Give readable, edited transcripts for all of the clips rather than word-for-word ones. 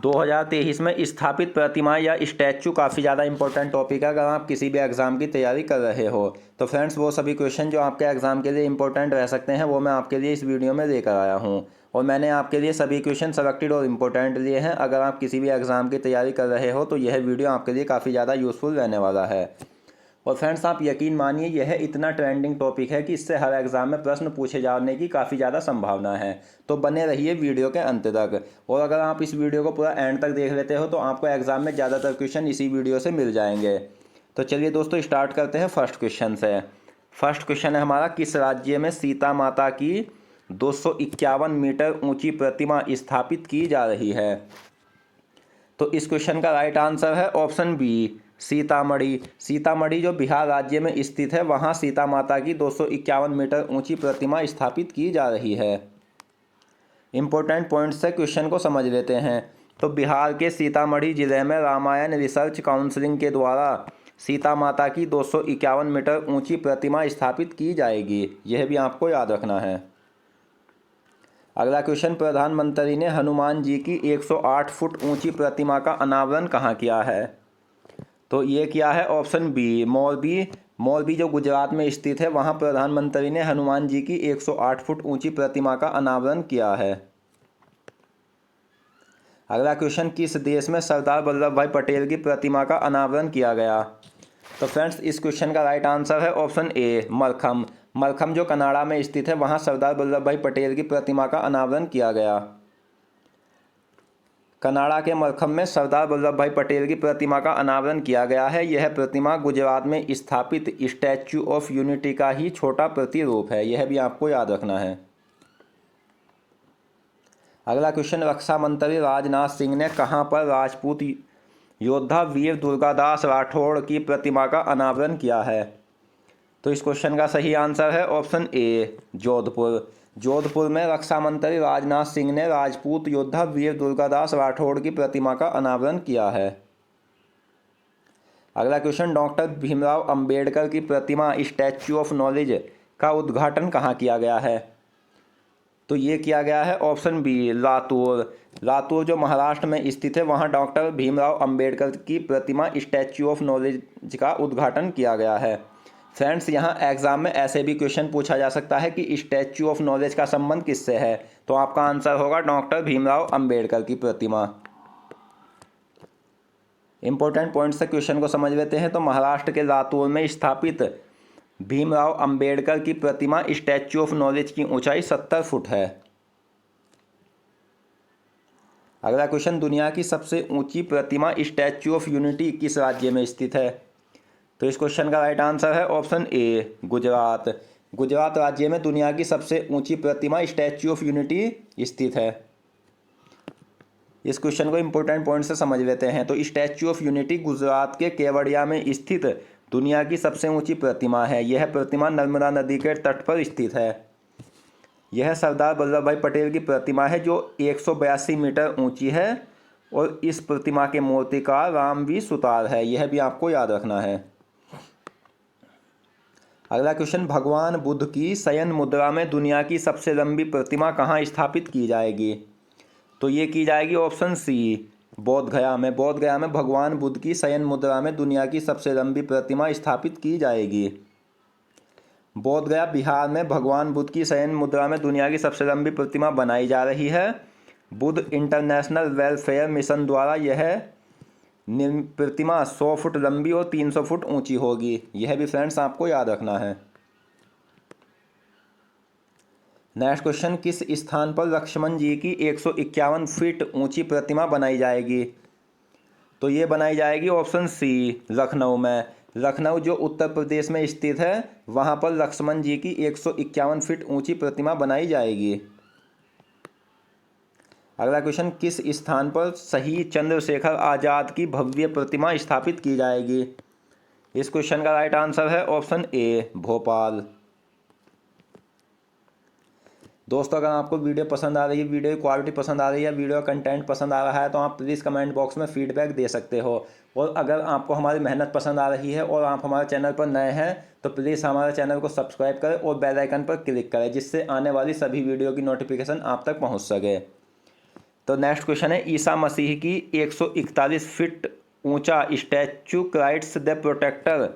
2023 में स्थापित प्रतिमा या स्टैचू काफ़ी ज़्यादा इंपॉर्टेंट टॉपिक है अगर आप किसी भी एग्ज़ाम की तैयारी कर रहे हो। तो फ्रेंड्स, वो सभी क्वेश्चन जो आपके एग्ज़ाम के लिए इंपॉर्टेंट रह सकते हैं वो मैं आपके लिए इस वीडियो में लेकर आया हूँ। और मैंने आपके लिए सभी क्वेश्चन सेलेक्टेड और इम्पोर्टेंट लिए हैं। अगर आप किसी भी एग्ज़ाम की तैयारी कर रहे हो तो यह वीडियो आपके लिए काफ़ी ज़्यादा यूज़फुल रहने वाला है। और फ्रेंड्स, आप यकीन मानिए यह इतना ट्रेंडिंग टॉपिक है कि इससे हर एग्ज़ाम में प्रश्न पूछे जाने की काफ़ी ज़्यादा संभावना है। तो बने रहिए वीडियो के अंत तक। और अगर आप इस वीडियो को पूरा एंड तक देख लेते हो तो आपको एग्ज़ाम में ज़्यादातर क्वेश्चन इसी वीडियो से मिल जाएंगे। तो चलिए दोस्तों, स्टार्ट करते हैं फर्स्ट क्वेश्चन से। फर्स्ट क्वेश्चन है हमारा, किस राज्य में सीता माता की 251 मीटर ऊंची प्रतिमा स्थापित की जा रही है? तो इस क्वेश्चन का राइट आंसर है ऑप्शन बी, सीतामढ़ी। सीतामढ़ी जो बिहार राज्य में स्थित है, वहाँ सीता माता की 251 मीटर ऊंची प्रतिमा स्थापित की जा रही है। इंपॉर्टेंट पॉइंट्स से क्वेश्चन को समझ लेते हैं। तो बिहार के सीतामढ़ी जिले में रामायण रिसर्च काउंसिल के द्वारा सीता माता की 251 मीटर ऊंची प्रतिमा स्थापित की जाएगी। यह भी आपको याद रखना है। अगला क्वेश्चन, प्रधानमंत्री ने हनुमान जी की 108 फुट ऊंची प्रतिमा का अनावरण कहाँ किया है? तो ये किया है ऑप्शन बी, मोरबी। मोरबी जो गुजरात में स्थित है, वहाँ प्रधानमंत्री ने हनुमान जी की 108 फुट ऊंची प्रतिमा का अनावरण किया है। अगला क्वेश्चन, किस देश में सरदार वल्लभ भाई पटेल की प्रतिमा का अनावरण किया गया? तो फ्रेंड्स, इस क्वेश्चन का राइट आंसर है ऑप्शन ए, मलखम। मलखम जो कनाडा में स्थित है, वहाँ सरदार वल्लभ भाई पटेल की प्रतिमा का अनावरण किया गया। कनाडा के मलखम में सरदार वल्लभ भाई पटेल की प्रतिमा का अनावरण किया गया है। यह प्रतिमा गुजरात में स्थापित स्टैच्यू ऑफ यूनिटी का ही छोटा प्रतिरूप है। यह भी आपको याद रखना है। अगला क्वेश्चन, रक्षा मंत्री राजनाथ सिंह ने कहां पर राजपूत योद्धा वीर दुर्गादास राठौड़ की प्रतिमा का अनावरण किया है? तो इस क्वेश्चन का सही आंसर है ऑप्शन ए, जोधपुर। जोधपुर में रक्षा मंत्री राजनाथ सिंह ने राजपूत योद्धा वीर दुर्गादास राठौड़ की प्रतिमा का अनावरण किया है। अगला क्वेश्चन, डॉक्टर भीमराव अंबेडकर की प्रतिमा स्टैच्यू ऑफ नॉलेज का उद्घाटन कहाँ किया गया है? तो ये किया गया है ऑप्शन बी, लातूर। लातूर जो महाराष्ट्र में स्थित है, वहाँ डॉक्टर भीमराव अंबेडकर की प्रतिमा स्टैच्यू ऑफ नॉलेज का उद्घाटन किया गया है। फ्रेंड्स, यहाँ एग्जाम में ऐसे भी क्वेश्चन पूछा जा सकता है कि स्टैच्यू ऑफ नॉलेज का संबंध किससे है? तो आपका आंसर होगा डॉक्टर भीमराव अंबेडकर की प्रतिमा। इंपॉर्टेंट पॉइंट से क्वेश्चन को समझ लेते हैं। तो महाराष्ट्र के लातूर में स्थापित भीमराव अंबेडकर की प्रतिमा स्टैच्यू ऑफ नॉलेज की ऊंचाई 70 फुट है। अगला क्वेश्चन, दुनिया की सबसे ऊंची प्रतिमा स्टैच्यू ऑफ यूनिटी किस राज्य में स्थित है? तो इस क्वेश्चन का राइट आंसर है ऑप्शन ए, गुजरात। गुजरात राज्य में दुनिया की सबसे ऊंची प्रतिमा स्टैच्यू ऑफ यूनिटी स्थित है। इस क्वेश्चन को इंपॉर्टेंट पॉइंट से समझ लेते हैं। तो स्टैच्यू ऑफ यूनिटी गुजरात के केवड़िया में स्थित दुनिया की सबसे ऊंची प्रतिमा है। यह प्रतिमा नर्मदा नदी के तट पर स्थित है। यह सरदार वल्लभ भाई पटेल की प्रतिमा है जो 182 मीटर ऊंची है और इस प्रतिमा के मूर्तिकार रामवी सुतार है। यह भी आपको याद रखना है। अगला क्वेश्चन, भगवान बुद्ध की शयन मुद्रा में दुनिया की सबसे लंबी प्रतिमा कहाँ स्थापित की जाएगी? तो ये की जाएगी ऑप्शन सी, बोध गया में। बोध गया में भगवान बुद्ध की शयन मुद्रा में दुनिया की सबसे लंबी प्रतिमा स्थापित की जाएगी। बोध गया बिहार में भगवान बुद्ध की शयन मुद्रा में दुनिया की सबसे लंबी प्रतिमा बनाई जा रही है। बुद्ध इंटरनेशनल वेलफेयर मिशन द्वारा यह प्रतिमा 100 फुट लंबी और 300 फुट ऊंची होगी। यह भी फ्रेंड्स आपको याद रखना है। नेक्स्ट क्वेश्चन, किस स्थान पर लक्ष्मण जी की 151 फीट ऊंची प्रतिमा बनाई जाएगी? तो ये बनाई जाएगी ऑप्शन सी, लखनऊ में। लखनऊ जो उत्तर प्रदेश में स्थित है, वहाँ पर लक्ष्मण जी की 151 फीट ऊंची प्रतिमा बनाई जाएगी। अगला क्वेश्चन, किस स्थान पर शहीद चंद्रशेखर आज़ाद की भव्य प्रतिमा स्थापित की जाएगी? इस क्वेश्चन का राइट आंसर है ऑप्शन ए, भोपाल। दोस्तों, अगर आपको वीडियो पसंद आ रही है, वीडियो की क्वालिटी पसंद आ रही है, वीडियो का कंटेंट पसंद आ रहा है, तो आप प्लीज़ कमेंट बॉक्स में फीडबैक दे सकते हो। और अगर आपको हमारी मेहनत पसंद आ रही है और आप हमारे चैनल पर नए हैं तो प्लीज़ हमारे चैनल को सब्सक्राइब करें और बेल आइकन पर क्लिक करें, जिससे आने वाली सभी वीडियो की नोटिफिकेशन आप तक पहुंच सके। तो नेक्स्ट क्वेश्चन है ईसा मसीह की 141 फीट ऊंचा स्टैचू क्राइस्ट द प्रोटेक्टर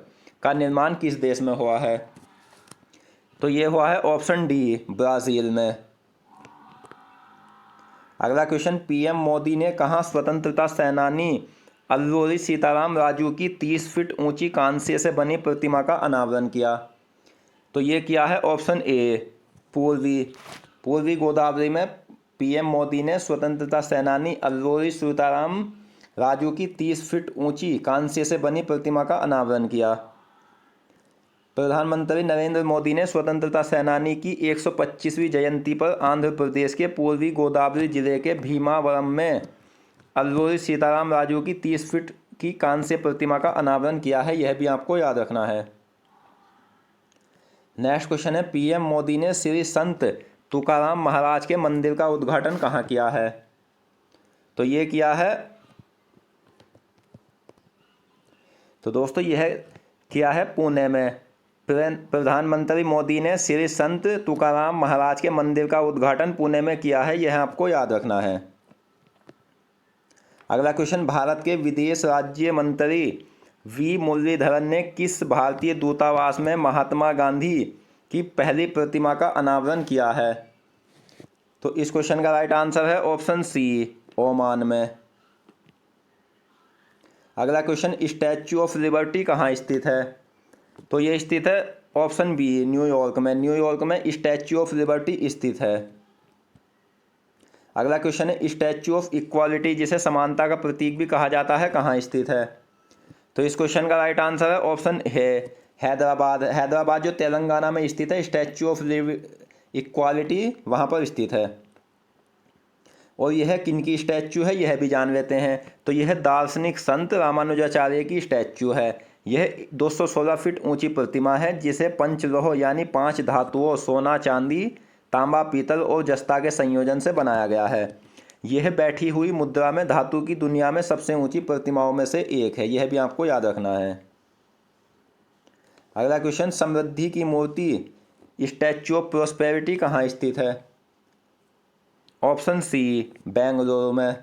का निर्माण किस देश में हुआ है? तो ये हुआ है ऑप्शन डी, ब्राज़ील में। अगला क्वेश्चन, पीएम मोदी ने कहाँ स्वतंत्रता सेनानी अल्लूरी सीताराम राजू की 30 फीट ऊंची कांस्य से बनी प्रतिमा का अनावरण किया? तो ये किया है ऑप्शन ए, पूर्वी गोदावरी में पीएम मोदी ने स्वतंत्रता सेनानी अल्लूरी सीताराम राजू की 30 फीट ऊंची कांस्य से बनी प्रतिमा का अनावरण किया। प्रधानमंत्री नरेंद्र मोदी ने स्वतंत्रता सेनानी की 125वीं जयंती पर आंध्र प्रदेश के पूर्वी गोदावरी जिले के भीमावरम में अल्लूरी सीताराम राजू की 30 फीट की कांस्य प्रतिमा का अनावरण किया है। यह भी आपको याद रखना है। नेक्स्ट क्वेश्चन है, पीएम मोदी ने श्री संत तुकाराम महाराज के मंदिर का उद्घाटन कहाँ किया है? तो ये किया है, तो दोस्तों यह किया है पुणे में। प्रधानमंत्री मोदी ने श्री संत तुकाराम महाराज के मंदिर का उद्घाटन पुणे में किया है। यह आपको याद रखना है। अगला क्वेश्चन, भारत के विदेश राज्य मंत्री वी मुरलीधरन ने किस भारतीय दूतावास में महात्मा गांधी की पहली प्रतिमा का अनावरण किया है? तो इस क्वेश्चन का राइट आंसर है ऑप्शन सी, ओमान में। अगला क्वेश्चन, स्टैच्यू ऑफ लिबर्टी कहाँ स्थित है? तो ये स्थित है ऑप्शन बी, न्यूयॉर्क में। न्यूयॉर्क में स्टैच्यू ऑफ लिबर्टी स्थित है। अगला क्वेश्चन है, स्टैच्यू ऑफ इक्वालिटी जिसे समानता का प्रतीक भी कहा जाता है कहाँ स्थित है? तो इस क्वेश्चन का राइट आंसर है ऑप्शन है, हैदराबाद। हैदराबाद जो तेलंगाना में स्थित है, स्टैच्यू ऑफ इक्वालिटी वहाँ पर स्थित है। और यह किनकी स्टैच्यू है यह भी जान लेते हैं। तो यह दार्शनिक संत रामानुजाचार्य की स्टैच्यू है। यह 216 फीट ऊंची प्रतिमा है जिसे पंचलोह यानी 5 धातुओं सोना, चांदी, तांबा, पीतल और जस्ता के संयोजन से बनाया गया है। यह बैठी हुई मुद्रा में धातु की दुनिया में सबसे ऊंची प्रतिमाओं में से एक है। यह भी आपको याद रखना है। अगला क्वेश्चन, समृद्धि की मूर्ति स्टैच्यू ऑफ प्रोस्पेरिटी कहाँ स्थित है? ऑप्शन सी, बेंगलुरु में।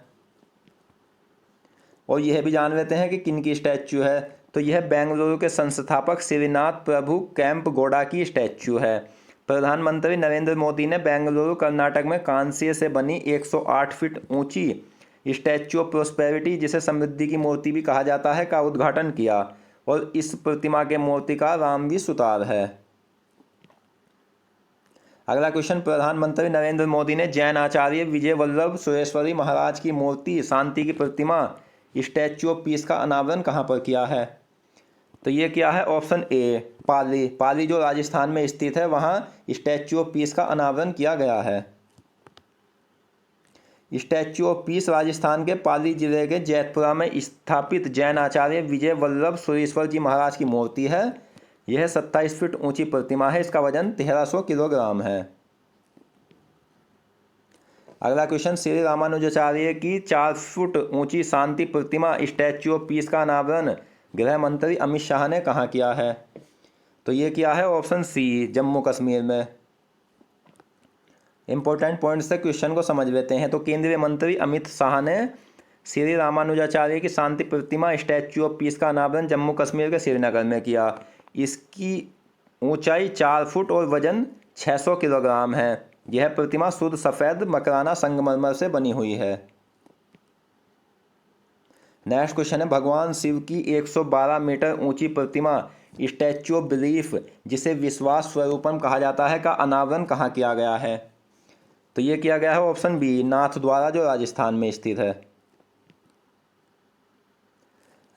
और यह भी जान लेते हैं कि किनकी स्टैच्यू है। तो यह बेंगलुरु के संस्थापक श्रीनाथ प्रभु कैंप गौड़ा की स्टैच्यू है। प्रधानमंत्री नरेंद्र मोदी ने बेंगलुरु कर्नाटक में कांस्य से बनी 108 फीट ऊंची स्टैच्यू ऑफ प्रोस्पेरिटी जिसे समृद्धि की मूर्ति भी कहा जाता है का उद्घाटन किया। और इस प्रतिमा के मूर्तिकार रामवी सुतार है। अगला क्वेश्चन, प्रधानमंत्री नरेंद्र मोदी ने जैन आचार्य विजय वल्लभ सुरेश्वरी महाराज की मूर्ति शांति की प्रतिमा स्टैच्यू ऑफ पीस का अनावरण कहाँ पर किया है? तो ये किया है ऑप्शन ए, पाली। पाली जो राजस्थान में स्थित है वहाँ स्टैच्यू ऑफ पीस का अनावरण किया गया है। स्टैच्यू ऑफ पीस राजस्थान के पाली जिले के जैतपुरा में स्थापित जैन आचार्य विजय वल्लभ सुरेश्वर जी महाराज की मूर्ति है। यह 27 फीट ऊंची प्रतिमा है। इसका वजन 1300 किलोग्राम है। अगला क्वेश्चन, श्री रामानुजाचार्य की 4 फुट ऊंची शांति प्रतिमा स्टैच्यू ऑफ पीस का अनावरण गृह मंत्री अमित शाह ने कहाँ किया है? तो ये किया है ऑप्शन सी, जम्मू कश्मीर में। इंपॉर्टेंट पॉइंट से क्वेश्चन को समझ लेते हैं। तो केंद्रीय मंत्री अमित शाह ने श्री रामानुजाचार्य की शांति प्रतिमा स्टैच्यू ऑफ पीस का अनावरण जम्मू कश्मीर के श्रीनगर में किया। इसकी ऊंचाई 4 फुट और वजन 600 किलोग्राम है। यह प्रतिमा शुद्ध सफ़ेद मकराना संगमरमर से बनी हुई है। नेक्स्ट क्वेश्चन है, भगवान शिव की 112 मीटर ऊंची प्रतिमा स्टैच्यू ऑफ बिलीफ जिसे विश्वास स्वरूपम कहा जाता है का अनावरण कहाँ किया गया है? तो ये किया गया है ऑप्शन बी, नाथद्वारा जो राजस्थान में स्थित है।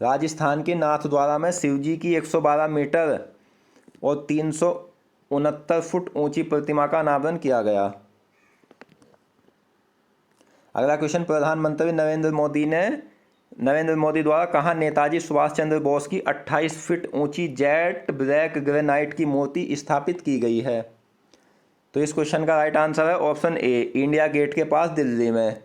राजस्थान के नाथद्वारा में शिवजी की 112 मीटर और 369 फुट ऊंची प्रतिमा का अनावरण किया गया। अगला क्वेश्चन, प्रधानमंत्री नरेंद्र मोदी द्वारा कहाँ नेताजी सुभाष चंद्र बोस की 28 फीट ऊंची जेट ब्लैक ग्रेनाइट की मूर्ति स्थापित की गई है? तो इस क्वेश्चन का राइट आंसर है ऑप्शन ए, इंडिया गेट के पास दिल्ली में।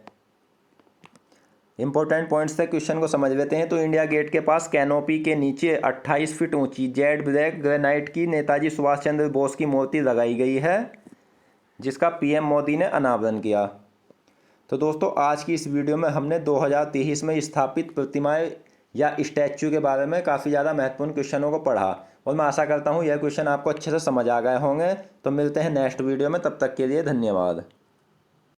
इंपॉर्टेंट पॉइंट्स से क्वेश्चन को समझ लेते हैं। तो इंडिया गेट के पास कैनोपी के नीचे 28 फीट ऊंची जेड ब्लैक ग्रेनाइट की नेताजी सुभाष चंद्र बोस की मूर्ति लगाई गई है जिसका पीएम मोदी ने अनावरण किया। तो दोस्तों आज की इस वीडियो में हमने 2023 में स्थापित प्रतिमाएं या स्टैच्यू के बारे में काफ़ी ज़्यादा महत्वपूर्ण क्वेश्चनों को पढ़ा और मैं आशा करता हूँ यह क्वेश्चन आपको अच्छे से समझ आ गए होंगे। तो मिलते हैं नेक्स्ट वीडियो में, तब तक के लिए धन्यवाद।